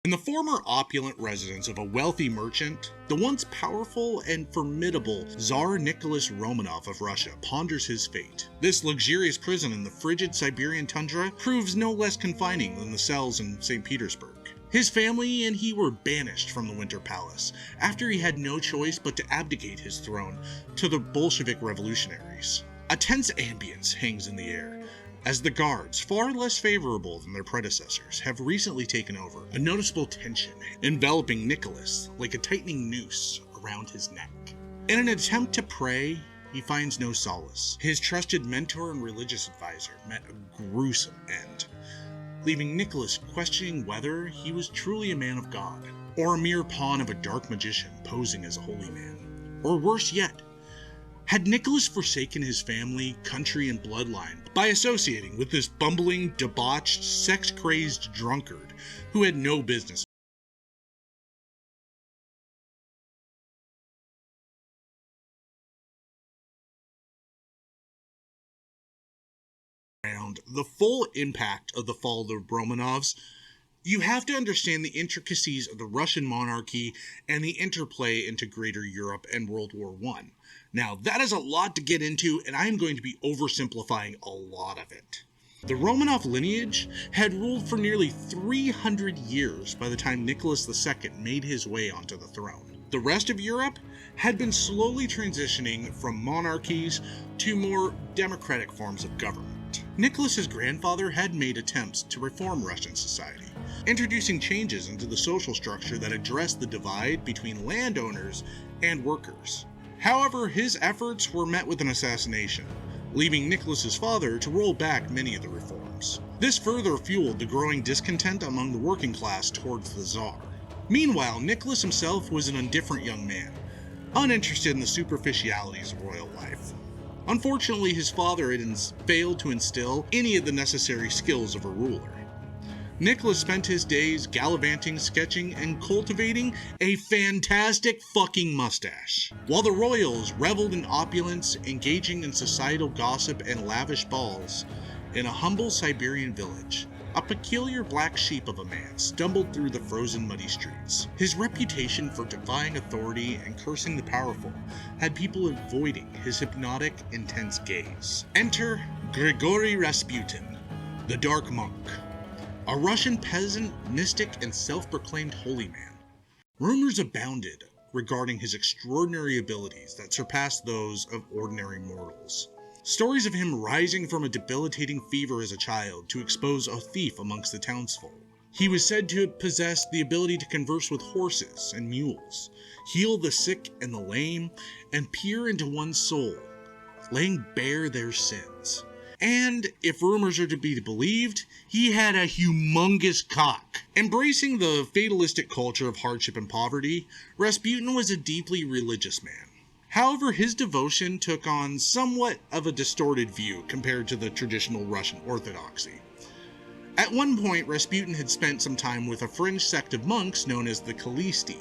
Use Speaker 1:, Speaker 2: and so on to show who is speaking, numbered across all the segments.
Speaker 1: In the former opulent residence of a wealthy merchant, the once powerful and formidable Tsar Nicholas Romanov of Russia ponders his fate. This luxurious prison in the frigid Siberian tundra proves no less confining than the cells in St. Petersburg. His family and he were banished from the Winter Palace after he had no choice but to abdicate his throne to the Bolshevik revolutionaries. A tense ambience hangs in the air, as the guards, far less favorable than their predecessors, have recently taken over, a noticeable tension enveloping Nicholas like a tightening noose around his neck. In an attempt to pray, he finds no solace. His trusted mentor and religious advisor met a gruesome end, leaving Nicholas questioning whether he was truly a man of God, or a mere pawn of a dark magician posing as a holy man. Or worse yet, had Nicholas forsaken his family, country, and bloodline by associating with this bumbling, debauched, sex-crazed drunkard who had no business around the full impact of the fall of the Romanovs? You have to understand the intricacies of the Russian monarchy and the interplay into Greater Europe and World War I. Now, that is a lot to get into, and I am going to be oversimplifying a lot of it. The Romanov lineage had ruled for nearly 300 years by the time Nicholas II made his way onto the throne. The rest of Europe had been slowly transitioning from monarchies to more democratic forms of government. Nicholas's grandfather had made attempts to reform Russian society, introducing changes into the social structure that addressed the divide between landowners and workers. However, his efforts were met with an assassination, leaving Nicholas's father to roll back many of the reforms. This further fueled the growing discontent among the working class towards the Tsar. Meanwhile, Nicholas himself was an indifferent young man, uninterested in the superficialities of royal life. Unfortunately, his father had failed to instill any of the necessary skills of a ruler. Nicholas spent his days gallivanting, sketching, and cultivating a fantastic fucking mustache, while the royals reveled in opulence, engaging in societal gossip and lavish balls. In a humble Siberian village, a peculiar black sheep of a man stumbled through the frozen, muddy streets. His reputation for defying authority and cursing the powerful had people avoiding his hypnotic, intense gaze. Enter Grigory Rasputin, the Dark Monk, a Russian peasant, mystic, and self-proclaimed holy man. Rumors abounded regarding his extraordinary abilities that surpassed those of ordinary mortals. Stories of him rising from a debilitating fever as a child to expose a thief amongst the townsfolk. He was said to possess the ability to converse with horses and mules, heal the sick and the lame, and peer into one's soul, laying bare their sins. And, if rumors are to be believed, he had a humongous cock. Embracing the fatalistic culture of hardship and poverty, Rasputin was a deeply religious man. However, his devotion took on somewhat of a distorted view compared to the traditional Russian orthodoxy. At one point, Rasputin had spent some time with a fringe sect of monks known as the Kalisti,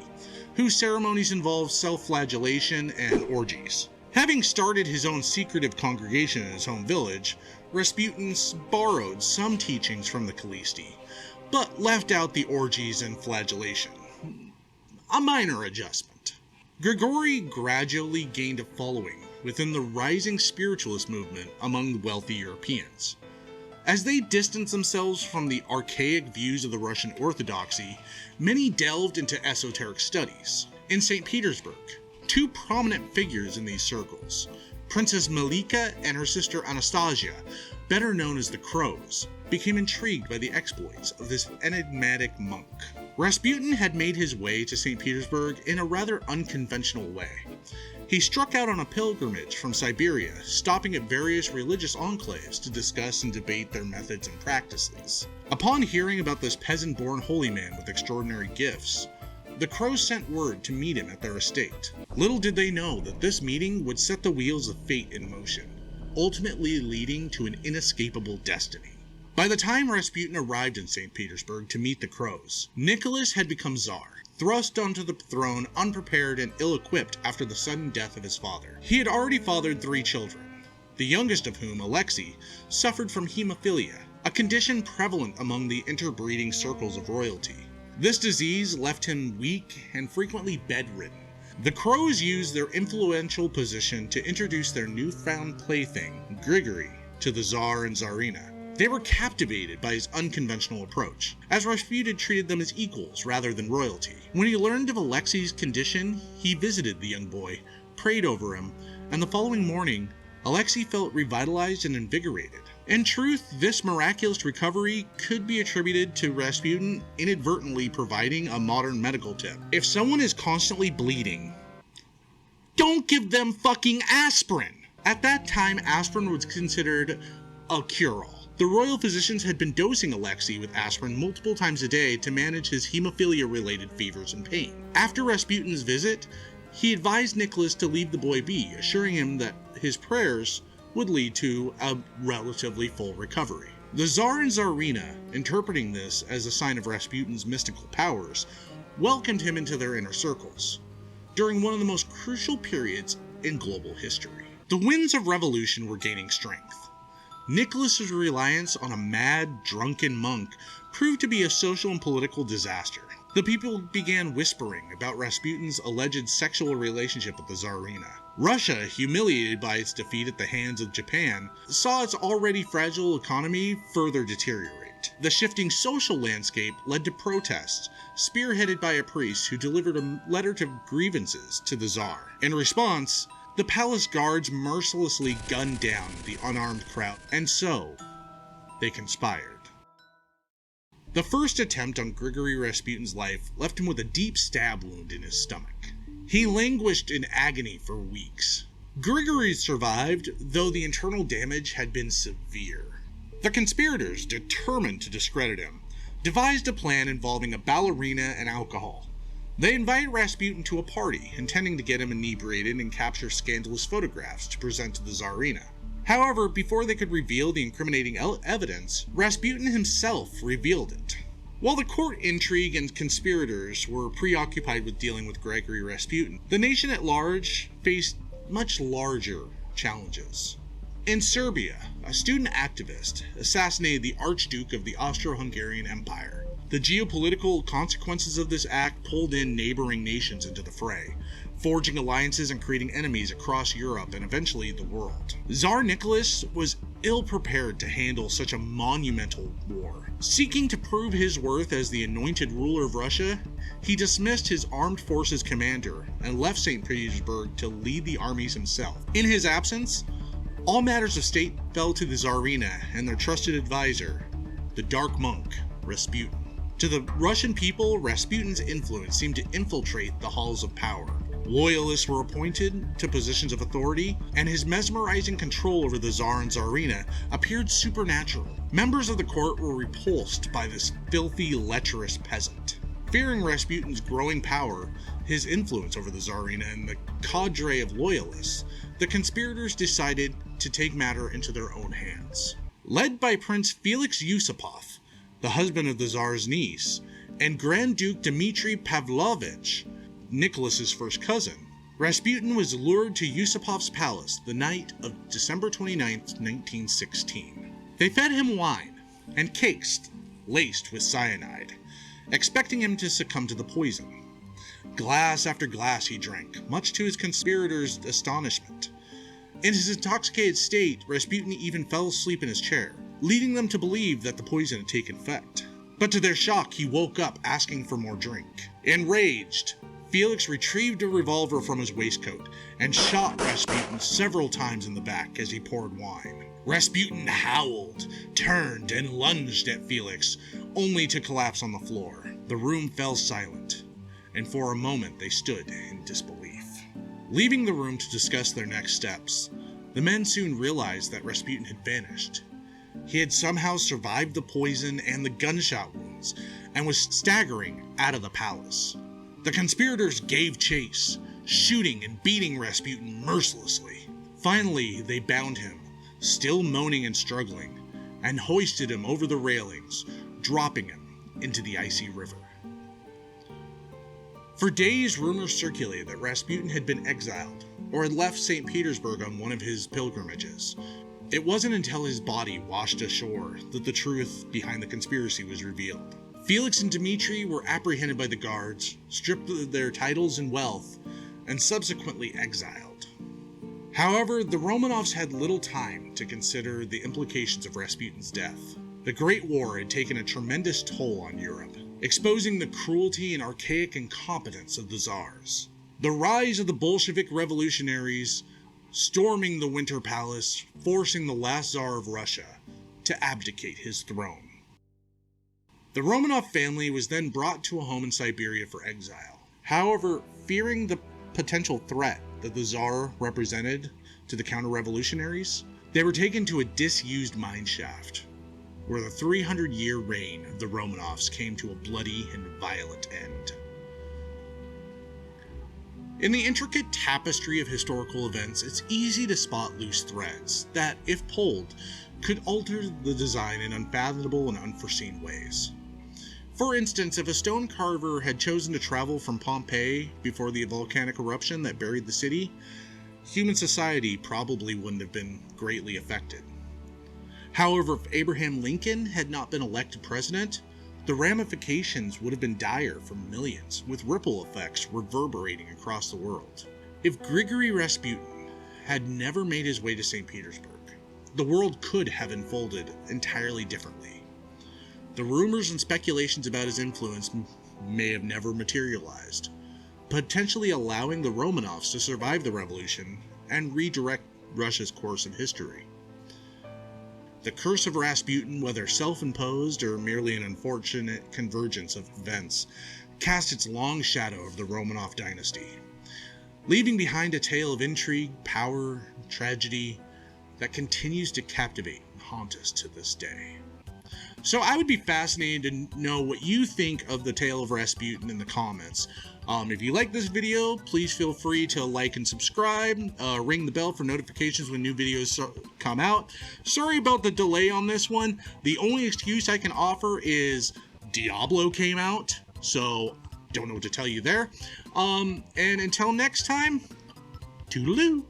Speaker 1: whose ceremonies involved self-flagellation and orgies. Having started his own secretive congregation in his home village, Rasputin borrowed some teachings from the Kalisti, but left out the orgies and flagellation. A minor adjustment. Grigory gradually gained a following within the rising spiritualist movement among wealthy Europeans. As they distanced themselves from the archaic views of the Russian Orthodoxy, many delved into esoteric studies. In St. Petersburg, two prominent figures in these circles, Princess Malika and her sister Anastasia, better known as the Crows, became intrigued by the exploits of this enigmatic monk. Rasputin had made his way to St. Petersburg in a rather unconventional way. He struck out on a pilgrimage from Siberia, stopping at various religious enclaves to discuss and debate their methods and practices. Upon hearing about this peasant-born holy man with extraordinary gifts, the Crows sent word to meet him at their estate. Little did they know that this meeting would set the wheels of fate in motion, ultimately leading to an inescapable destiny. By the time Rasputin arrived in St. Petersburg to meet the Crows, Nicholas had become Tsar, thrust onto the throne unprepared and ill-equipped after the sudden death of his father. He had already fathered 3 children, the youngest of whom, Alexei, suffered from hemophilia, a condition prevalent among the interbreeding circles of royalty. This disease left him weak and frequently bedridden. The Crows used their influential position to introduce their newfound plaything, Grigory, to the Tsar and Tsarina. They were captivated by his unconventional approach, as Rasputin treated them as equals rather than royalty. When he learned of Alexei's condition, he visited the young boy, prayed over him, and the following morning, Alexei felt revitalized and invigorated. In truth, this miraculous recovery could be attributed to Rasputin inadvertently providing a modern medical tip. If someone is constantly bleeding, don't give them fucking aspirin! At that time, aspirin was considered a cure-all. The royal physicians had been dosing Alexei with aspirin multiple times a day to manage his hemophilia-related fevers and pain. After Rasputin's visit, he advised Nicholas to leave the boy be, assuring him that his prayers would lead to a relatively full recovery. The Tsar and Tsarina, interpreting this as a sign of Rasputin's mystical powers, welcomed him into their inner circles during one of the most crucial periods in global history. The winds of revolution were gaining strength. Nicholas's reliance on a mad, drunken monk proved to be a social and political disaster. The people began whispering about Rasputin's alleged sexual relationship with the Tsarina. Russia, humiliated by its defeat at the hands of Japan, saw its already fragile economy further deteriorate. The shifting social landscape led to protests, spearheaded by a priest who delivered a letter of grievances to the Tsar. In response, the palace guards mercilessly gunned down the unarmed crowd, and so they conspired. The first attempt on Grigory Rasputin's life left him with a deep stab wound in his stomach. He languished in agony for weeks. Grigory survived, though the internal damage had been severe. The conspirators, determined to discredit him, devised a plan involving a ballerina and alcohol. They invited Rasputin to a party, intending to get him inebriated and capture scandalous photographs to present to the Tsarina. However, before they could reveal the incriminating evidence, Rasputin himself revealed it. While the court intrigue and conspirators were preoccupied with dealing with Grigory Rasputin, the nation at large faced much larger challenges. In Serbia, a student activist assassinated the Archduke of the Austro-Hungarian Empire. The geopolitical consequences of this act pulled in neighboring nations into the fray, forging alliances and creating enemies across Europe and eventually the world. Tsar Nicholas was ill-prepared to handle such a monumental war. Seeking to prove his worth as the anointed ruler of Russia, he dismissed his armed forces commander and left St. Petersburg to lead the armies himself. In his absence, all matters of state fell to the Tsarina and their trusted advisor, the dark monk, Rasputin. To the Russian people, Rasputin's influence seemed to infiltrate the halls of power. Loyalists were appointed to positions of authority, and his mesmerizing control over the Tsar and Tsarina appeared supernatural. Members of the court were repulsed by this filthy, lecherous peasant. Fearing Rasputin's growing power, his influence over the Tsarina and the cadre of loyalists, the conspirators decided to take matter into their own hands. Led by Prince Felix Yusupov, the husband of the Tsar's niece, and Grand Duke Dmitry Pavlovich, Nicholas's first cousin, Rasputin was lured to Yusupov's palace the night of December 29, 1916. They fed him wine and cakes laced with cyanide, expecting him to succumb to the poison. Glass after glass he drank, much to his conspirators' astonishment. In his intoxicated state, Rasputin even fell asleep in his chair, leading them to believe that the poison had taken effect. But to their shock, he woke up asking for more drink. Enraged, Felix retrieved a revolver from his waistcoat and shot Rasputin several times in the back as he poured wine. Rasputin howled, turned, and lunged at Felix, only to collapse on the floor. The room fell silent, and for a moment they stood in disbelief. Leaving the room to discuss their next steps, the men soon realized that Rasputin had vanished. He had somehow survived the poison and the gunshot wounds, and was staggering out of the palace. The conspirators gave chase, shooting and beating Rasputin mercilessly. Finally, they bound him, still moaning and struggling, and hoisted him over the railings, dropping him into the icy river. For days, rumors circulated that Rasputin had been exiled, or had left St. Petersburg on one of his pilgrimages. It wasn't until his body washed ashore that the truth behind the conspiracy was revealed. Felix and Dmitri were apprehended by the guards, stripped of their titles and wealth, and subsequently exiled. However, the Romanovs had little time to consider the implications of Rasputin's death. The Great War had taken a tremendous toll on Europe, exposing the cruelty and archaic incompetence of the czars. The rise of the Bolshevik revolutionaries, storming the Winter Palace, forcing the last czar of Russia to abdicate his throne. The Romanov family was then brought to a home in Siberia for exile. However, fearing the potential threat that the czar represented to the counter-revolutionaries, they were taken to a disused mine shaft, where the 300-year reign of the Romanovs came to a bloody and violent end. In the intricate tapestry of historical events, it's easy to spot loose threads that, if pulled, could alter the design in unfathomable and unforeseen ways. For instance, if a stone carver had chosen to travel from Pompeii before the volcanic eruption that buried the city, human society probably wouldn't have been greatly affected. However, if Abraham Lincoln had not been elected president, the ramifications would have been dire for millions, with ripple effects reverberating across the world. If Grigory Rasputin had never made his way to St. Petersburg, the world could have unfolded entirely differently. The rumors and speculations about his influence may have never materialized, potentially allowing the Romanovs to survive the revolution and redirect Russia's course of history. The Curse of Rasputin, whether self-imposed or merely an unfortunate convergence of events, cast its long shadow over the Romanov dynasty, leaving behind a tale of intrigue, power, and tragedy that continues to captivate and haunt us to this day. So I would be fascinated to know what you think of the tale of Rasputin in the comments. If you like this video, please feel free to like and subscribe, ring the bell for notifications when new videos come out. Sorry about the delay on this one. The only excuse I can offer is Diablo came out, so don't know what to tell you there. And until next time, toodaloo.